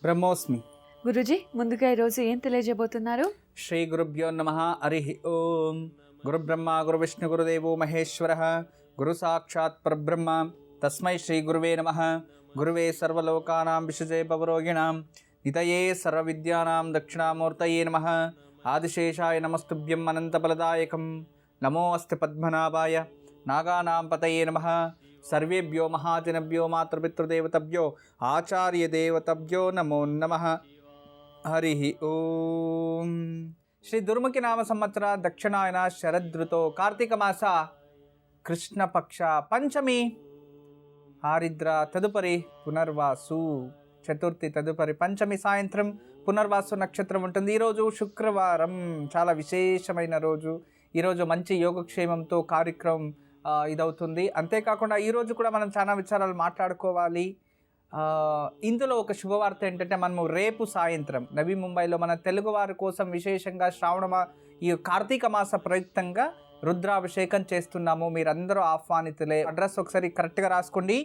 బ్రహ్మోస్మి. గురుజీ, ముందుగా ఈరోజు ఏం తెలియజేయబోతున్నారు? శ్రీ గురుభ్యో నమః. హరి ఓం. గురు బ్రహ్మ గురు విష్ణు గురుదేవో మహేశ్వరః. గురు సాక్షాత్ పరబ్రహ్మ. తస్మై శ్రీ గురువే నమః. గురువే సర్వలోకానాం విషజే భవరోగిణాం నితయే సర్వవిద్యానాం దక్షిణామూర్తయే నమః. ఆదిశేషాయ నమస్తుభ్యం అనంతఫలదాయకం. నమో అస్తి పద్మనాభాయ నాగానాం పతయే నమః. సర్వేభ్యో మహాజనభ్యో మాతృపితృదేవతభ్యో ఆచార్యదేవతభ్యో నమో నమః. హరి ఓం. శ్రీ దుర్ముఖి నామ సంవత్సర దక్షిణాయన శరదృతో కార్తీక మాస కృష్ణపక్ష పంచమి ఆరిద్ర తదుపరి పునర్వాసు చతుర్థి తదుపరి పంచమి సాయంత్రం పునర్వాసు నక్షత్రం ఉంటుంది. ఈరోజు శుక్రవారం, చాలా విశేషమైన రోజు. ఈరోజు మంచి యోగక్షేమంతో కార్యక్రమం ఇదవుతుంది. అంతేకాకుండా ఈరోజు కూడా మనం చాలా విచారాలు మాట్లాడుకోవాలి. ఇందులో ఒక శుభవార్త ఏంటంటే, మనము రేపు సాయంత్రం నవీ ముంబైలో మన తెలుగువారి కోసం విశేషంగా ఈ కార్తీక మాస ప్రయుక్తంగా రుద్రాభిషేకం చేస్తున్నాము. మీరందరూ ఆహ్వానితులే. అడ్రస్ ఒకసారి కరెక్ట్గా రాసుకోండి.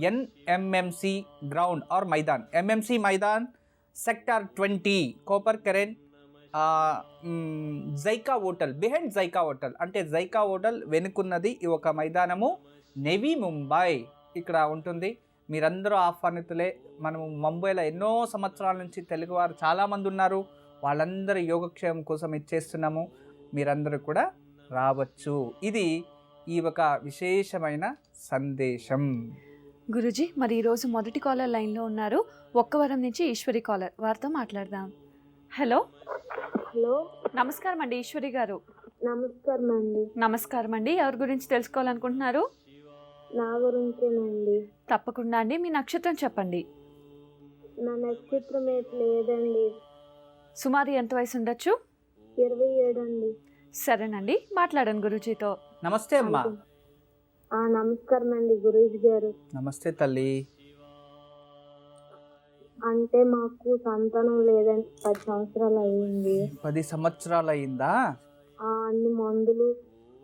NMMC ground or maidan, MMC maidan, sector 20, Kopar Khairane, Jaika hotel, behind Jaika hotel. అంటే జైకా హోటల్ వెనుకున్నది ఈ ఒక మైదానము, నవీ ముంబై ఇక్కడ ఉంటుంది. మీరందరూ ఆహ్వానితులే. మనము ముంబైలో ఎన్నో సంవత్సరాల నుంచి తెలుగువారు చాలామంది ఉన్నారు. వాళ్ళందరూ యోగక్షేమం కోసం ఇచ్చేస్తున్నాము. మీరందరూ కూడా రావచ్చు. ఇది ఈ ఒక విశేషమైన సందేశం. గురుజీ, మరి ఈరోజు మొదటి కాలర్ లైన్లో ఉన్నారు. ఒక్కవరం నుంచి ఈశ్వరి కాలర్, వారితో మాట్లాడదాం. హలో. హలో, నమస్కారం అండి ఈశ్వరి గారు. నమస్కారం అండి. నమస్కారం అండి. ఎవరి గురించి తెలుసుకోవాలనుకుంటున్నారు? నా గురించేనండి. తప్పకుండా అండి. మీ నక్షత్రం చెప్పండి. నా నక్షత్రం లేదండి. సుమారు ఎంత వయసు ఉండొచ్చు? 27 అండి. సరేనండి, మాట్లాడండి గురుజీతో. నమస్తే అమ్మా. నమస్కారం అండి గురూజీ గారు. నమస్తే తల్లి. అంటే మాకు సంతానం లేదండి. 10 సంవత్సరాలు అయ్యింది. 10 సంవత్సరాలు అయిందా? అన్ని మందులు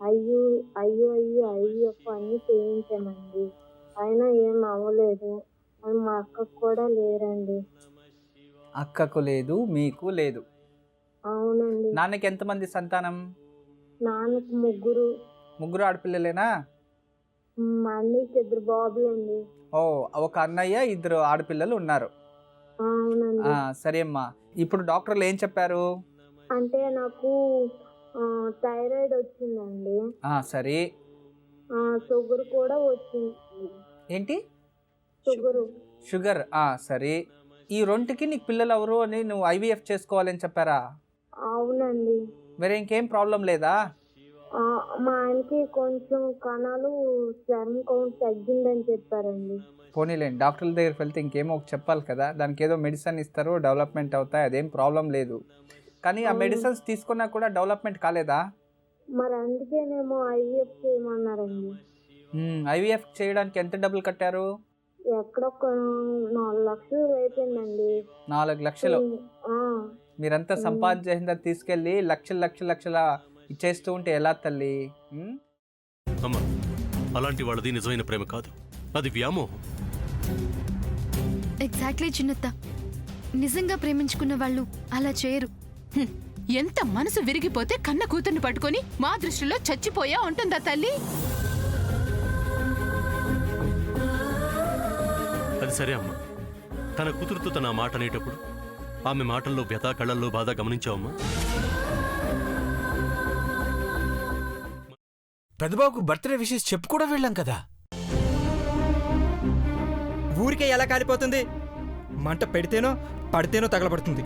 అయ్యో అన్ని చేయించామండి. అయినా ఏం అవ్వలేదు. మా అక్కకు కూడా లేరండి. అక్కకు లేదు, మీకు లేదు. అవునండి. నాన్నకి ఎంతమంది సంతానం? నాన్నకు ముగ్గురు ఆడపిల్లలేనా? మా అన్నయ్యకి 2 బాబులు అండి. ఓ, ఒక అన్నయ్య, 2 ఆడపిల్లలు ఉన్నారు. అవునండి. సరే అమ్మా. ఇప్పుడు డాక్టర్లు ఏం చెప్పారు? అంటే నాకు థైరాయిడ్ వచ్చిందండి. సరే. షుగర్ కూడా వచ్చింది. ఏంటి? షుగర్. సరే. ఈ రెండుకి నీకు పిల్లలు ఎవరు అని నువ్వు IVF చేసుకోవాలని చెప్పారా? అవునండి. వేరే ఇంకేం ప్రాబ్లం లేదా? మా ఆయనకి కొంచెం కణాలు స్పెర్మ్ కౌంట్ తగ్గిందని చెప్పారండి. పోనీలేండి, డాక్టర్ల దగ్గరికి వెళ్తే ఇంకేమో చెప్పాలి కదా. దానికి ఏదో మెడిసిన్ ఇస్తారు, డెవలప్మెంట్ అవుతాయి, అదేం ప్రాబ్లం లేదు. కానీ ఆ మెడిసిన్స్ తీసుకున్నా కూడా డెవలప్మెంట్ కాలేదా? మరి అందుకేనేమో IVF చేయమన్నారండి. IVF చేయడానికి ఎంత డబ్బులు కట్టారు? ఎక్కడొక్క 4 లక్షలు అయిపోయిందండి. 4 లక్షలు? మీరంతా సంపాదించేసిందా తీసుకెళ్ళి లక్షల ఇచ్చేస్తూ ఉంటే ఎలా తల్లి? అమ్మా, అలాంటి వాళ్ళది నిజమైన ప్రేమ కాదు, అది వ్యామోహం. ఎగ్జాక్ట్లీ చిన్నత్త. నిజంగా ప్రేమించుకున్న వాళ్ళు అలా చేయరు. ఎంత మనసు విరిగిపోతే కన్న కూతుర్ని పట్టుకొని మా దృష్టిలో చచ్చిపోయా ఉంటుందా తల్లి? అది సరే అమ్మా, తన కూతురుతో తన మాట అనేటప్పుడు ఆమె మాటల్లో వ్యథా, కళ్ళల్లో బాధ గమనించావమ్మా? పెద్దబాబుకు బర్త్డే విషెస్ చెప్పు కూడా వెళ్ళాం కదా. ఊరికే ఎలా కాలిపోతుంది? మంట పెడితేనో పడితేనో తగలబడుతుంది.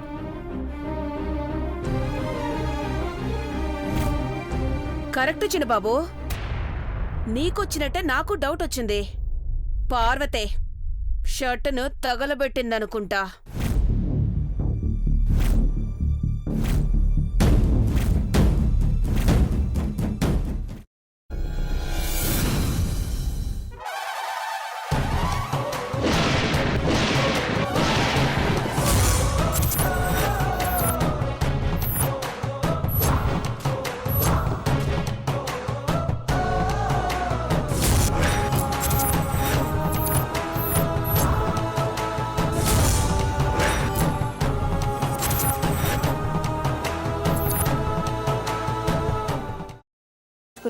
కరెక్ట్ చిన్నబాబు, నీకొచ్చినట్టే నాకు డౌట్ వచ్చింది. పార్వతే షర్టును తగలబెట్టిందనుకుంటా.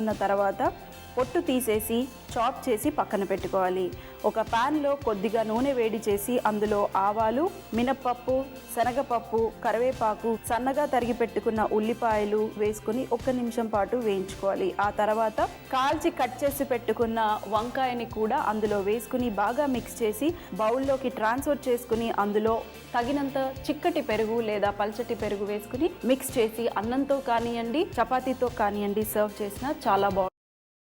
తీసుకున్న తర్వాత పొట్టు తీసేసి చాప్ చేసి పక్కన పెట్టుకోవాలి. ఒక ప్యాన్లో కొద్దిగా నూనె వేడి చేసి అందులో ఆవాలు, మినప్పప్పు, శనగపప్పు, కరివేపాకు, సన్నగా తరిగి పెట్టుకున్న ఉల్లిపాయలు వేసుకుని 1 నిమిషం పాటు వేయించుకోవాలి. ఆ తర్వాత కాల్చి కట్ చేసి పెట్టుకున్న వంకాయని కూడా అందులో వేసుకుని బాగా మిక్స్ చేసి బౌల్లోకి ట్రాన్స్ఫర్ చేసుకుని అందులో తగినంత చిక్కటి పెరుగు లేదా పల్చటి పెరుగు వేసుకుని మిక్స్ చేసి అన్నంతో కానివ్వండి, చపాతీతో కానివ్వండి సర్వ్ చేసినా చాలా బాగుంటుంది.